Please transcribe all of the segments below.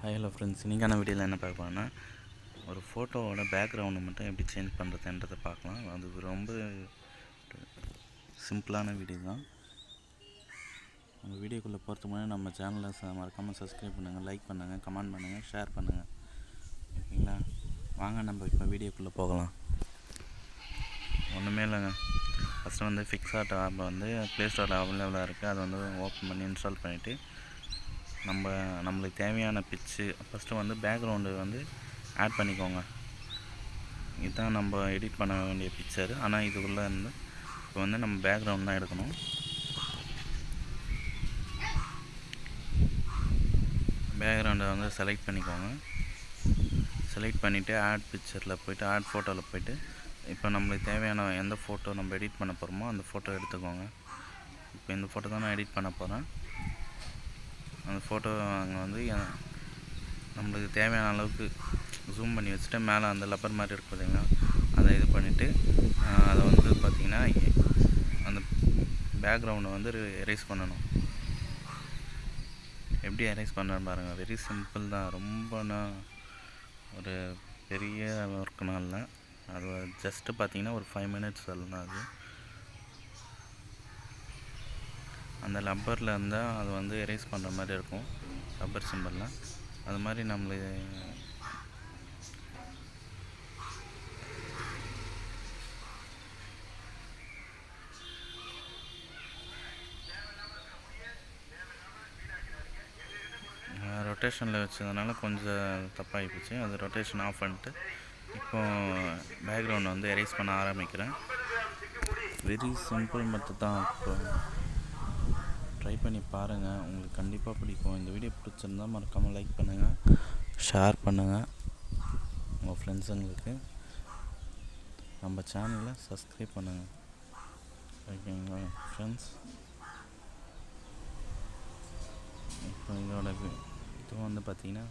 Hi hello friends, இன்றைக்கான வீடியோவில் என்ன பார்க்க போகிறோன்னா ஒரு ஃபோட்டோவோட பேக்ரவுண்டை மட்டும் எப்படி சேஞ்ச் பண்ணுறதுன்றதை பார்க்கலாம். அது ரொம்ப சிம்பிளான வீடியோ தான். உங்கள் வீடியோக்குள்ளே போகிறதுக்கு முன்னாடி நம்ம சேனலை மறக்காமல் சப்ஸ்கிரைப் பண்ணுங்கள், லைக் பண்ணுங்கள், கமெண்ட் பண்ணுங்கள், ஷேர் பண்ணுங்கள். ஓகேங்களா? வாங்க நம்ம இப்போ வீடியோக்குள்ளே போகலாம். ஒன்றுமே இல்லைங்க. ஃபஸ்ட்டு வந்து PicsArt ஆப் வந்து ப்ளே ஸ்டோரில் அவைலபிளாக இருக்குது. அதை வந்து ஓப்பன் பண்ணி இன்ஸ்டால் பண்ணிவிட்டு நம்மளுக்கு தேவையான பிக்சு ஃபஸ்ட்டு வந்து பேக்ரவுண்டு வந்து ஆட் பண்ணிக்கோங்க. இதுதான் நம்ம எடிட் பண்ண வேண்டிய பிக்சரு. ஆனால் இதுக்குள்ளே இருந்து இப்போ வந்து நம்ம பேக்ரவுண்ட் தான் எடுக்கணும். பேக்ரவுண்டை வந்து செலக்ட் பண்ணிக்கோங்க. செலக்ட் பண்ணிவிட்டு ஆட் பிக்சரில் போய்ட்டு ஆட் ஃபோட்டோவில் போய்ட்டு இப்போ நம்மளுக்கு தேவையான எந்த ஃபோட்டோ நம்ம எடிட் பண்ண போகிறோமோ அந்த ஃபோட்டோ எடுத்துக்கோங்க. இப்போ இந்த ஃபோட்டோ தான் நான் எடிட் பண்ண போகிறேன். அந்த ஃபோட்டோ அங்கே வந்து நம்மளுக்கு தேவையான அளவுக்கு ஜூம் பண்ணி வச்சுட்டு மேலே அந்த லப்பர் மாதிரி இருக்குது பார்த்தீங்கன்னா, அதை இது பண்ணிவிட்டு அதை வந்து பார்த்திங்கன்னா அந்த பேக்ரவுண்டை வந்து எரேஸ் பண்ணணும். எப்படி எரேஸ் பண்ணுறேன்னு பாருங்கள். வெரி சிம்பிள் தான். ரொம்பனா ஒரு பெரிய ஒர்க்குனால் இல்லை. அது ஜஸ்ட்டு பார்த்திங்கன்னா ஒரு 5 minutes சொல்லலாம். அது அந்த லப்பரில் இருந்தால் அது வந்து எரேஸ் பண்ணுற மாதிரி இருக்கும், ரப்பர் சிம்பிளில். அது மாதிரி நம்மளுக்கு ரொட்டேஷனில் வச்சதுனால கொஞ்சம் தப்பாகி போச்சு. அது ரொட்டேஷன் ஆஃப் பண்ணிட்டு இப்போ பேக்ரவுண்டை வந்து எரேஸ் பண்ண ஆரம்பிக்கிறேன். வெரி சிம்பிள் மெத்தட் தான். இப்போ ட்ரை பண்ணி பாருங்கள், உங்களுக்கு கண்டிப்பாக பிடிக்கும். இந்த வீடியோ பிடிச்சிருந்தால் மறக்காமல் லைக் பண்ணுங்கள், ஷேர் பண்ணுங்கள் உங்கள் ஃப்ரெண்ட்ஸுங்களுக்கு. நம்ம சேனலை சப்ஸ்கிரைப் பண்ணுங்கள். ஓகேங்களா ஃப்ரெண்ட்ஸ்? இப்போ இதோட இது வந்து பார்த்திங்கன்னா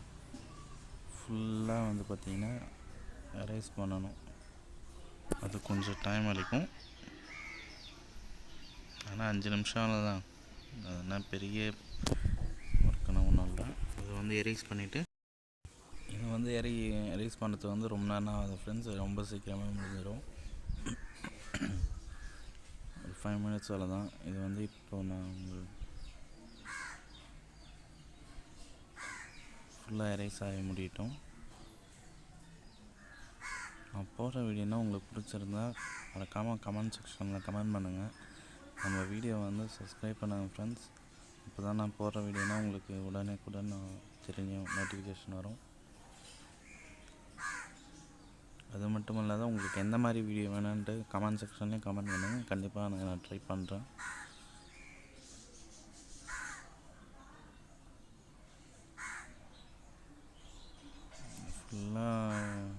ஃபுல்லாக வந்து பார்த்திங்கன்னா எரேஸ் பண்ணணும். அது கொஞ்சம் டைம் அளிக்கும். ஆனால் 5 நிமிஷம் தான். அதனால் பெரிய ஒர்க்குனா ஒன்றும் இல்லை. இதை வந்து எரேஸ் பண்ணிவிட்டு இது வந்து எரேஸ் பண்ணுறதுக்கு வந்து ரொம்ப நேரம் ஆகுது ஃப்ரெண்ட்ஸ். ரொம்ப சீக்கிரமாக முடிஞ்சிடும். ஒரு 5 minutes வேலை தான். இது வந்து இப்போ நான் ஃபுல்லாக எரேஸ் ஆகி முடியட்டும். நான் போடுற வீடியோனா உங்களுக்கு பிடிச்சிருந்தா மறக்காமல் கமெண்ட் செக்ஷனில் கமெண்ட் பண்ணுங்கள். நம்ம வீடியோ வந்து சப்ஸ்கிரைப் பண்ணுங்கள் ஃப்ரெண்ட்ஸ். இப்போ தான் நான் போடுற வீடியோனா உங்களுக்கு உடனே தெரியும், நோட்டிஃபிகேஷன் வரும். அது மட்டும் இல்லாத உங்களுக்கு எந்த மாதிரி வீடியோ வேணுன்ட்டு கமெண்ட் செக்ஷன்லேயும் கமெண்ட் பண்ணுங்கள். கண்டிப்பாக நான் ட்ரை பண்ணுறேன். ஃபுல்லாக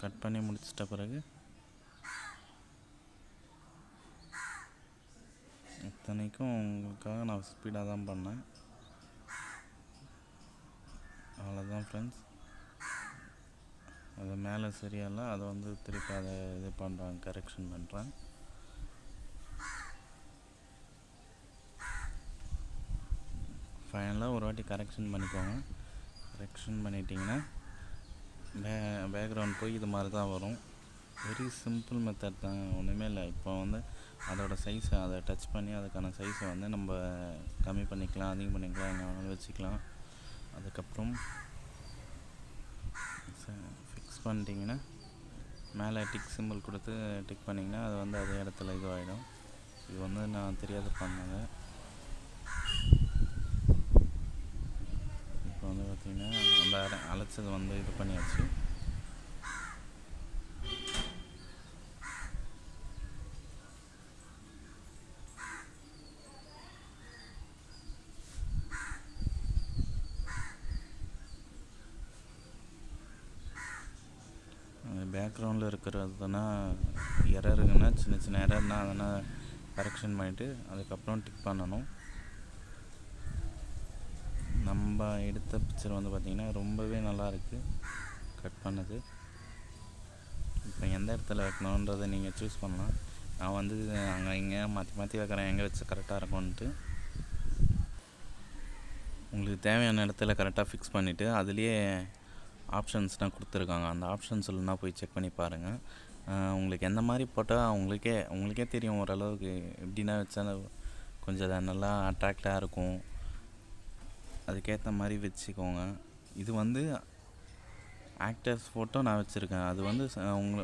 கட் பண்ணி முடிச்சிட்ட பிறகு இத்தனைக்கும் உங்களுக்காக நான் ஸ்பீடாக தான் பண்ணேன். அவ்வளோதான் ஃப்ரெண்ட்ஸ். அது மேலே சரியில்லை, அதை வந்து திருப்பி அதை இது பண்ணுறாங்க, கரெக்ஷன் பண்ணுறேன். ஃபைனலாக ஒரு வாட்டி கரெக்ஷன் பண்ணிக்கோங்க. கரெக்ஷன் பண்ணிட்டீங்கன்னா பேக்ரவுண்ட் போய் இது மாதிரி தான் வரும். வெரி சிம்பிள் மெத்தட் தான், ஒன்றுமே இல்லை. இப்போ வந்து அதோட சைஸை அதை டச் பண்ணி அதுக்கான சைஸை வந்து நம்ம கம்மி பண்ணிக்கலாம், அதிகம் பண்ணிக்கலாம், எங்கே வேணாலும் வச்சுக்கலாம். அதுக்கப்புறம் ஃபிக்ஸ் பண்ணிட்டீங்கன்னா மேலே டிக் சிம்பிள் கொடுத்து டிக் பண்ணிங்கன்னா அது வந்து அதே இடத்துல இதுவாகிடும். இது வந்து நான் தெரியாத பண்ணது. இப்போ வந்து பார்த்திங்கன்னா அந்த அழைச்சது வந்து இது பண்ணியாச்சு. பேக்ரவுண்டில் இருக்கிறதுனா எரருங்கன்னா சின்ன எரர்னால் அதனால் கரெக்ஷன் பண்ணிவிட்டு அதுக்கப்புறம் டிக் பண்ணணும். நம்ம எடுத்த பிக்சர் வந்து பார்த்திங்கன்னா ரொம்பவே நல்லாயிருக்கு கட் பண்ணது. இப்போ எந்த இடத்துல வைக்கணுன்றதை நீங்கள் சூஸ் பண்ணலாம். நான் வந்து அங்கே இங்கே மாற்றி வைக்கிறேன், எங்கே வச்சு கரெக்டாக இருக்கும்ன்ட்டு. உங்களுக்கு தேவையான இடத்துல கரெக்டாக ஃபிக்ஸ் பண்ணிவிட்டு அதுலேயே ஆப்ஷன்ஸ்லாம் கொடுத்துருக்காங்க. அந்த ஆப்ஷன்ஸ் இல்லைனா போய் செக் பண்ணி பாருங்கள். உங்களுக்கு எந்த மாதிரி போட்டால் உங்களுக்கே தெரியும் ஓரளவுக்கு எப்படின்னா வச்சா கொஞ்சம் நல்லா அட்ராக்டாக இருக்கும். அதுக்கேற்ற மாதிரி வச்சுக்கோங்க. இது வந்து ஆக்டர்ஸ் ஃபோட்டோ நான் வச்சுருக்கேன். அது வந்து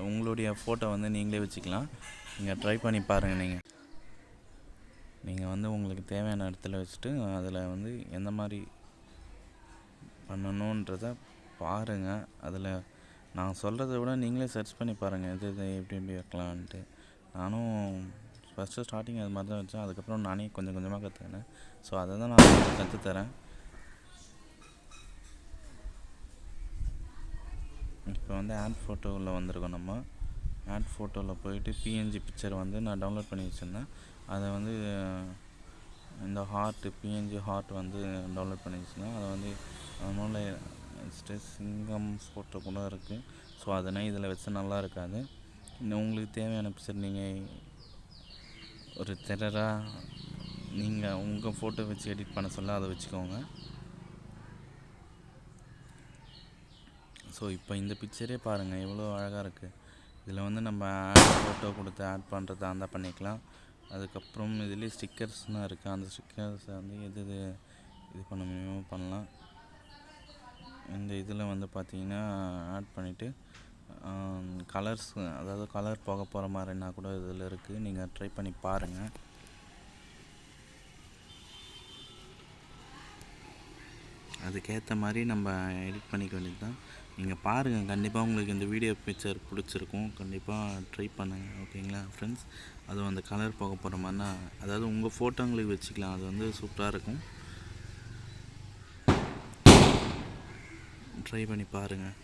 உங்களுடைய ஃபோட்டோ வந்து நீங்களே வச்சுக்கலாம். நீங்கள் ட்ரை பண்ணி பாருங்கள். நீங்கள் வந்து உங்களுக்கு தேவையான இடத்துல வச்சுட்டு அதில் வந்து எந்த மாதிரி பண்ணணுன்றதை பாருங்கள். அதில் நான் சொல்கிறத விட நீங்களே சர்ச் பண்ணி பாருங்கள், எது எப்படி வைக்கலான்ட்டு. நானும் ஃபஸ்ட்டு ஸ்டார்டிங் அது மாதிரி தான் வச்சேன். அதுக்கப்புறம் நானே கொஞ்சம் கொஞ்சமாக கற்றுக்கினேன். ஸோ அதை தான் நான் கற்றுத்தரேன். இப்போ வந்து ஆட் ஃபோட்டோவில் வந்திருக்கோம். நம்ம ஆட் ஃபோட்டோவில் போயிட்டு பிஎன்ஜி பிக்சர் வந்து நான் டவுன்லோட் பண்ணி வச்சுருந்தேன். அதை வந்து இந்த பிஎன்ஜி ஹார்ட் வந்து டவுன்லோட் பண்ணி வச்சுருந்தேன். அதை வந்து அதனால் சிங்கம் ஃபோட்டோ கூட இருக்குது. ஸோ அதனால் இதில் வச்சு நல்லா இருக்காது. இன்னும் உங்களுக்கு தேவையான பிக்சர் நீங்கள் ஒரு டெரராக நீங்கள் உங்கள் ஃபோட்டோ வச்சு எடிட் பண்ண சொல்ல அதை வச்சுக்கோங்க. ஸோ இப்போ இந்த பிக்சரே பாருங்கள் எவ்வளோ அழகாக இருக்குது. இதில் வந்து நம்ம ஃபோட்டோ கொடுத்து ஆட் பண்ணுறதா இருந்தால் பண்ணிக்கலாம். அதுக்கப்புறம் இதுலேயே ஸ்டிக்கர்ஸ்னால் இருக்குது. அந்த ஸ்டிக்கர்ஸை வந்து இது பண்ண முடியுமோ பண்ணலாம். இந்த இதில் வந்து பார்த்திங்கன்னா ஆட் பண்ணிவிட்டு கலர்ஸ், அதாவது கலர் போக போகிற மாதிரினா கூட இதில் இருக்குது. நீங்கள் ட்ரை பண்ணி பாருங்கள். அதுக்கேற்ற மாதிரி நம்ம எடிட் பண்ணிக்க வேண்டியது தான். நீங்கள் பாருங்கள், கண்டிப்பாக உங்களுக்கு இந்த வீடியோ பிக்சர் பிடிச்சிருக்கும். கண்டிப்பாக ட்ரை பண்ணுங்கள். ஓகேங்களா ஃப்ரெண்ட்ஸ்? அதுவும் அந்த கலர் போக போகிற மாதிரினா, அதாவது உங்கள் ஃபோட்டோங்களுக்கு வச்சுக்கலாம். அது வந்து சூப்பராக இருக்கும். ட்ரை பண்ணி பாருங்கள்.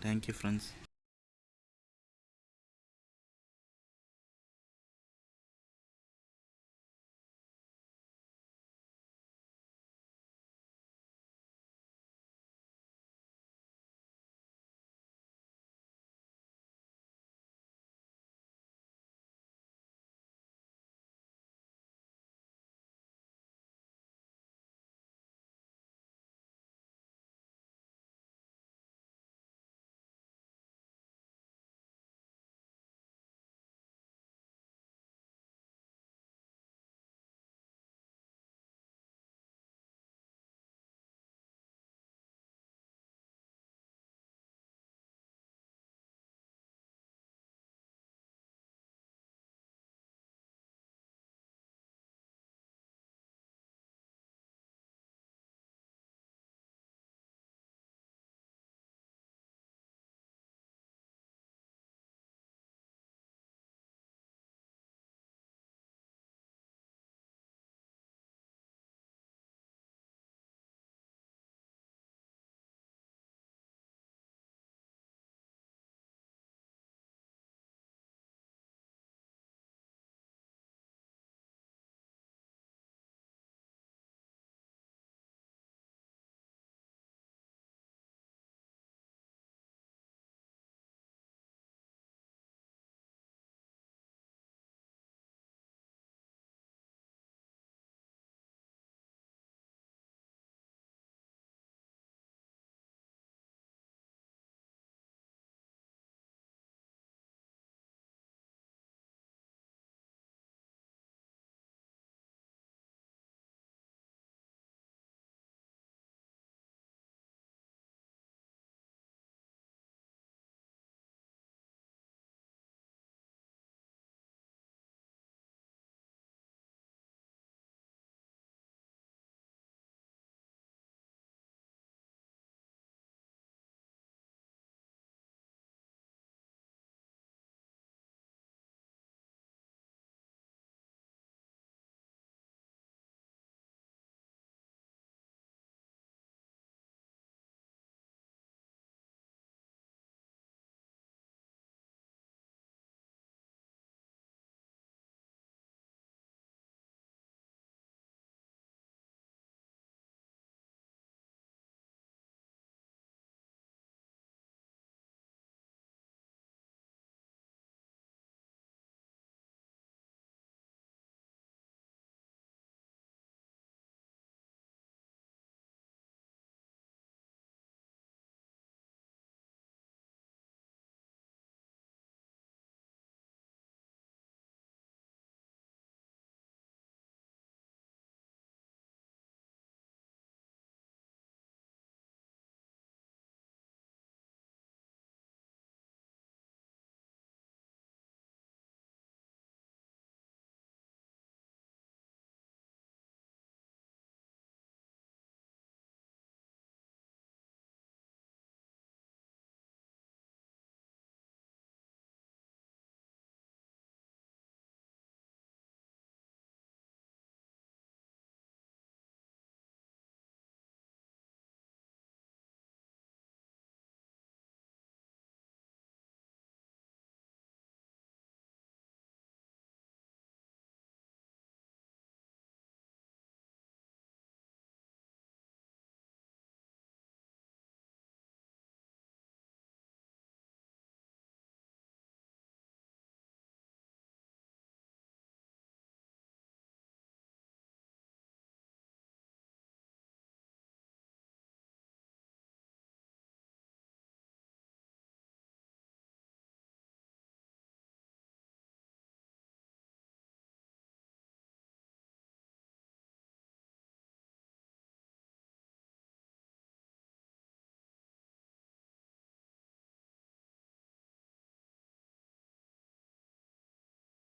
Thank you friends.